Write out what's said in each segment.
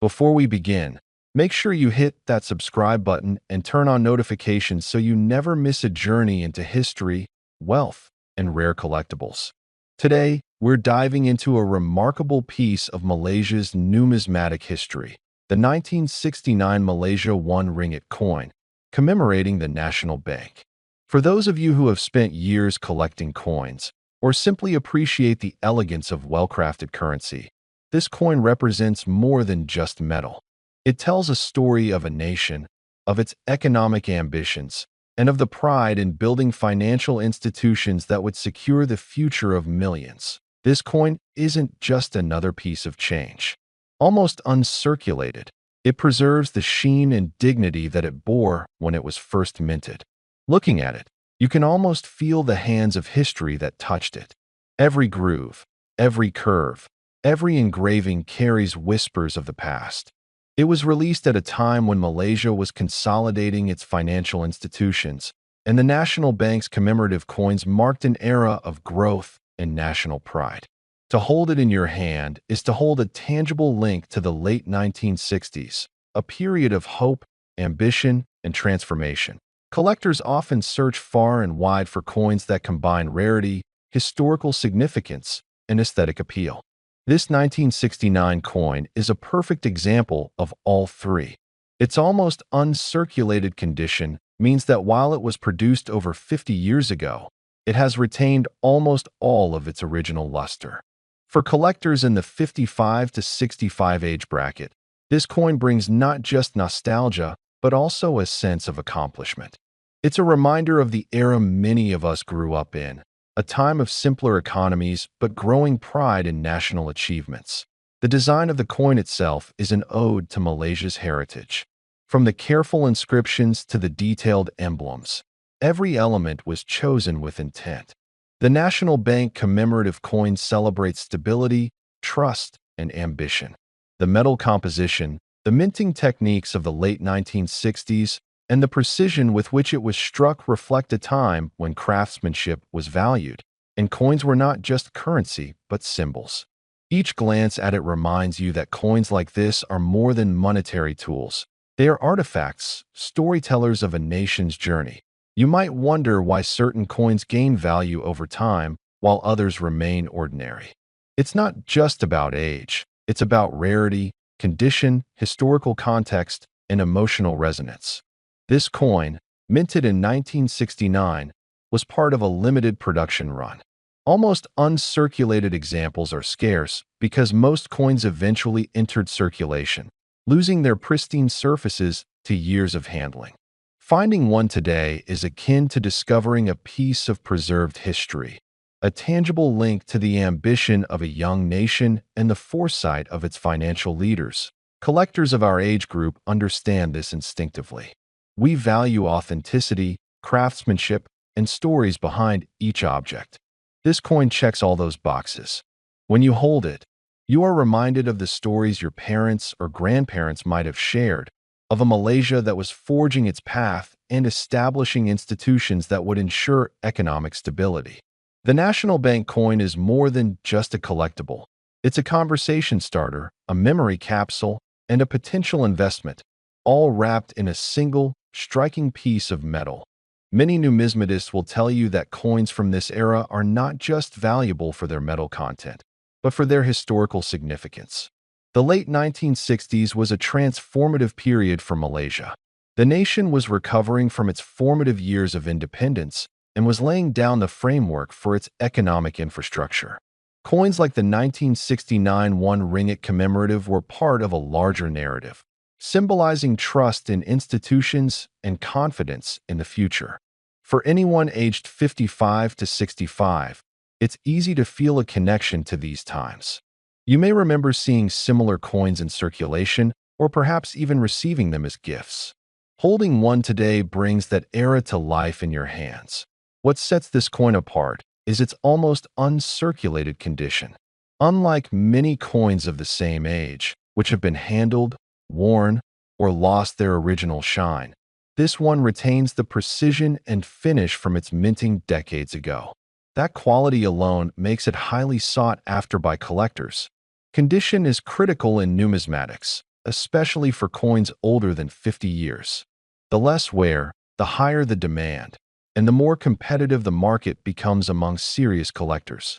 Before we begin, make sure you hit that subscribe button and turn on notifications so you never miss a journey into history, wealth, and rare collectibles. Today, we're diving into a remarkable piece of Malaysia's numismatic history, the 1969 Malaysia 1 ringgit coin, commemorating the National Bank. For those of you who have spent years collecting coins, or simply appreciate the elegance of well-crafted currency, this coin represents more than just metal. It tells a story of a nation, of its economic ambitions, and of the pride in building financial institutions that would secure the future of millions. This coin isn't just another piece of change. Almost uncirculated, it preserves the sheen and dignity that it bore when it was first minted. Looking at it, you can almost feel the hands of history that touched it. Every groove, every curve, every engraving carries whispers of the past. It was released at a time when Malaysia was consolidating its financial institutions, and the National Bank's commemorative coins marked an era of growth and national pride. To hold it in your hand is to hold a tangible link to the late 1960s, a period of hope, ambition, and transformation. Collectors often search far and wide for coins that combine rarity, historical significance, and aesthetic appeal. This 1969 coin is a perfect example of all three. Its almost uncirculated condition means that while it was produced over 50 years ago, it has retained almost all of its original luster. For collectors in the 55 to 65 age bracket, this coin brings not just nostalgia, but also a sense of accomplishment. It's a reminder of the era many of us grew up in, a time of simpler economies but growing pride in national achievements. The design of the coin itself is an ode to Malaysia's heritage. From the careful inscriptions to the detailed emblems, every element was chosen with intent. The National Bank commemorative coin celebrates stability, trust, and ambition. The metal composition, the minting techniques of the late 1960s, and the precision with which it was struck reflect a time when craftsmanship was valued, and coins were not just currency but symbols. Each glance at it reminds you that coins like this are more than monetary tools. They are artifacts, storytellers of a nation's journey. You might wonder why certain coins gain value over time while others remain ordinary. It's not just about age. It's about rarity, condition, historical context, and emotional resonance. This coin, minted in 1969, was part of a limited production run. Almost uncirculated examples are scarce because most coins eventually entered circulation, losing their pristine surfaces to years of handling. Finding one today is akin to discovering a piece of preserved history, a tangible link to the ambition of a young nation and the foresight of its financial leaders. Collectors of our age group understand this instinctively. We value authenticity, craftsmanship, and stories behind each object. This coin checks all those boxes. When you hold it, you are reminded of the stories your parents or grandparents might have shared, of a Malaysia that was forging its path and establishing institutions that would ensure economic stability. The National Bank coin is more than just a collectible. It's a conversation starter, a memory capsule, and a potential investment, all wrapped in a single, striking piece of metal. Many numismatists will tell you that coins from this era are not just valuable for their metal content, but for their historical significance. The late 1960s was a transformative period for Malaysia. The nation was recovering from its formative years of independence and was laying down the framework for its economic infrastructure. Coins like the 1969 1 ringgit commemorative were part of a larger narrative, symbolizing trust in institutions and confidence in the future. For anyone aged 55 to 65, it's easy to feel a connection to these times. You may remember seeing similar coins in circulation, or perhaps even receiving them as gifts. Holding one today brings that era to life in your hands. What sets this coin apart is its almost uncirculated condition. Unlike many coins of the same age, which have been handled, worn, or lost their original shine, this one retains the precision and finish from its minting decades ago. That quality alone makes it highly sought after by collectors. Condition is critical in numismatics. especially for coins older than 50 years. The less wear, the higher the demand, and the more competitive the market becomes among serious collectors.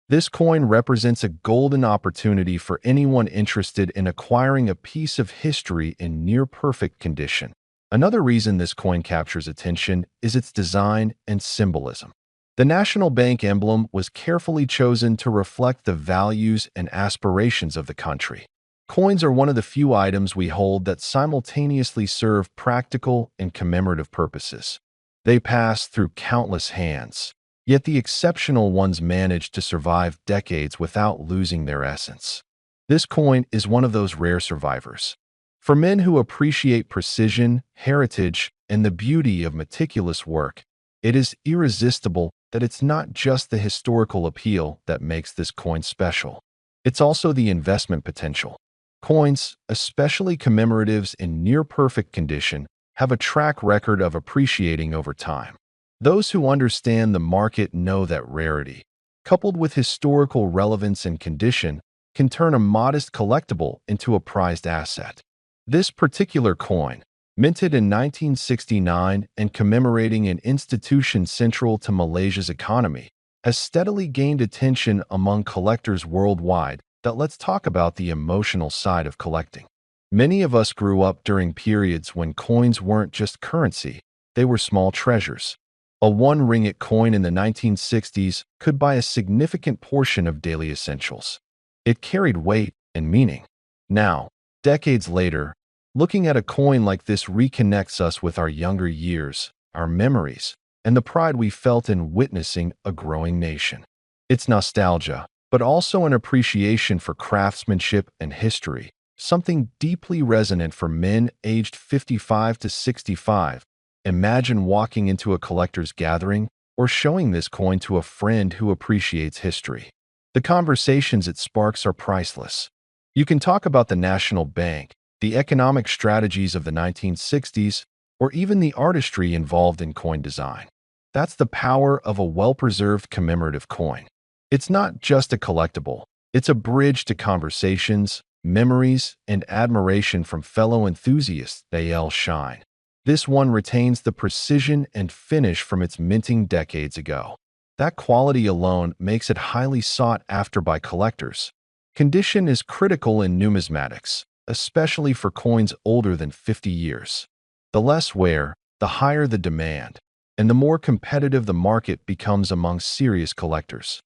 This coin represents a golden opportunity for anyone interested in acquiring a piece of history in near-perfect condition. Another reason this coin captures attention is its design and symbolism. The National Bank emblem was carefully chosen to reflect the values and aspirations of the country. Coins are one of the few items we hold that simultaneously serve practical and commemorative purposes. They pass through countless hands, yet the exceptional ones manage to survive decades without losing their essence. This coin is one of those rare survivors. For men who appreciate precision, heritage, and the beauty of meticulous work, it is irresistible that it's not just the historical appeal that makes this coin special. It's also the investment potential. Coins, especially commemoratives in near-perfect condition, have a track record of appreciating over time. Those who understand the market know that rarity, coupled with historical relevance and condition, can turn a modest collectible into a prized asset. This particular coin, minted in 1969 and commemorating an institution central to Malaysia's economy, has steadily gained attention among collectors worldwide. Let's talk about the emotional side of collecting. Many of us grew up during periods when coins weren't just currency, they were small treasures. A 1 ringgit coin in the 1960s could buy a significant portion of daily essentials. It carried weight and meaning. Now, decades later, looking at a coin like this reconnects us with our younger years, our memories, and the pride we felt in witnessing a growing nation. It's nostalgia, but also an appreciation for craftsmanship and history, something deeply resonant for men aged 55 to 65. Imagine walking into a collector's gathering or showing this coin to a friend who appreciates history. The conversations it sparks are priceless. You can talk about the National Bank, the economic strategies of the 1960s, or even the artistry involved in coin design. That's the power of a well-preserved commemorative coin. It's not just a collectible, it's a bridge to conversations, memories, and admiration from fellow enthusiasts. They shine. This one retains the precision and finish from its minting decades ago. That quality alone makes it highly sought after by collectors. Condition is critical in numismatics, especially for coins older than 50 years. The less wear, the higher the demand, and the more competitive the market becomes among serious collectors.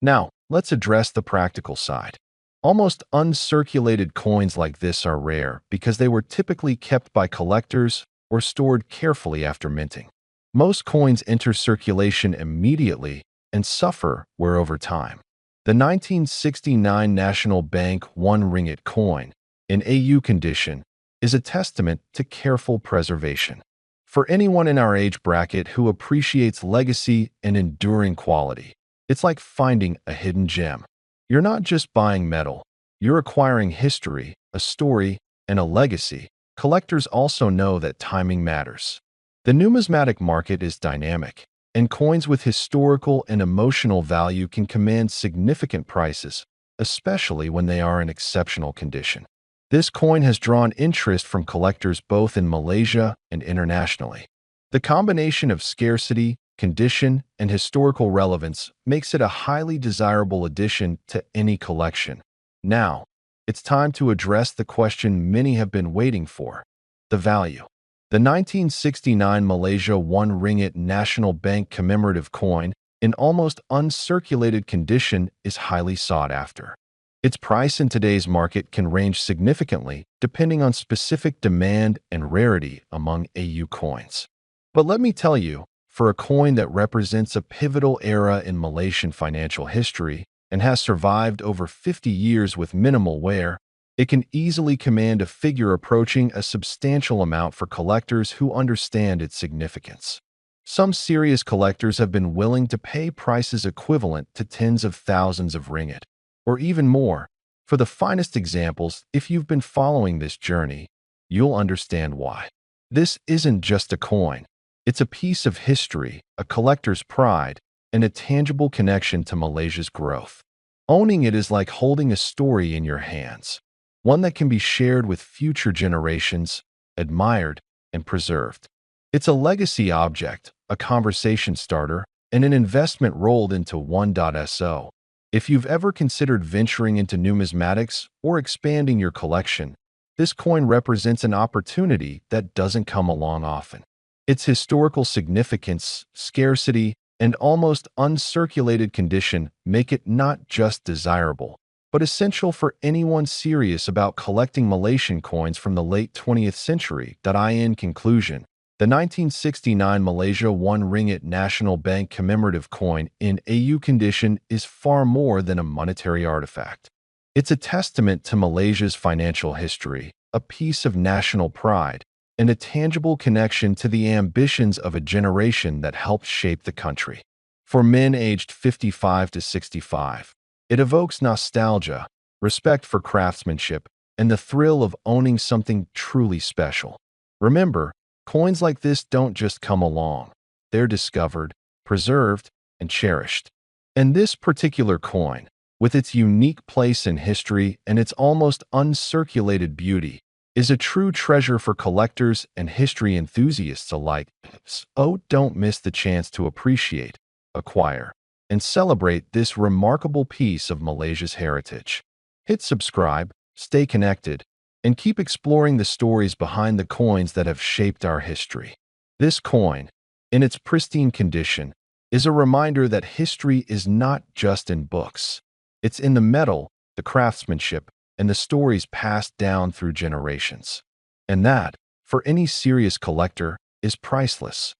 Now, let's address the practical side. Almost uncirculated coins like this are rare because they were typically kept by collectors or stored carefully after minting. Most coins enter circulation immediately and suffer wear over time. The 1969 National Bank 1 ringgit coin, in AU condition, is a testament to careful preservation. For anyone in our age bracket who appreciates legacy and enduring quality, it's like finding a hidden gem. You're not just buying metal, you're acquiring history, a story, and a legacy. Collectors also know that timing matters. The numismatic market is dynamic, and coins with historical and emotional value can command significant prices, especially when they are in exceptional condition. This coin has drawn interest from collectors both in Malaysia and internationally. The combination of scarcity, condition, and historical relevance makes it a highly desirable addition to any collection. Now, it's time to address the question many have been waiting for: the value. The 1969 Malaysia 1 ringgit National Bank commemorative coin, in almost uncirculated condition, is highly sought after. Its price in today's market can range significantly depending on specific demand and rarity among AU coins. But let me tell you, for a coin that represents a pivotal era in Malaysian financial history and has survived over 50 years with minimal wear, it can easily command a figure approaching a substantial amount for collectors who understand its significance. Some serious collectors have been willing to pay prices equivalent to tens of thousands of ringgit, or even more. For the finest examples, if you've been following this journey, you'll understand why. This isn't just a coin. It's a piece of history, a collector's pride, and a tangible connection to Malaysia's growth. Owning it is like holding a story in your hands, one that can be shared with future generations, admired, and preserved. It's a legacy object, a conversation starter, and an investment rolled into 1.so. If you've ever considered venturing into numismatics or expanding your collection, this coin represents an opportunity that doesn't come along often. Its historical significance, scarcity, and almost uncirculated condition make it not just desirable, but essential for anyone serious about collecting Malaysian coins from the late 20th century. In conclusion, the 1969 Malaysia 1 Ringgit National Bank commemorative coin in AU condition is far more than a monetary artifact. It's a testament to Malaysia's financial history, a piece of national pride, and a tangible connection to the ambitions of a generation that helped shape the country. For men aged 55 to 65, it evokes nostalgia, respect for craftsmanship, and the thrill of owning something truly special. Remember, coins like this don't just come along. They're discovered, preserved, and cherished. And this particular coin, with its unique place in history and its almost uncirculated beauty, is a true treasure for collectors and history enthusiasts alike. So don't miss the chance to appreciate, acquire, and celebrate this remarkable piece of Malaysia's heritage. Hit subscribe, stay connected, and keep exploring the stories behind the coins that have shaped our history. This coin, in its pristine condition, is a reminder that history is not just in books. It's in the metal, the craftsmanship, and the stories passed down through generations. And that, for any serious collector, is priceless.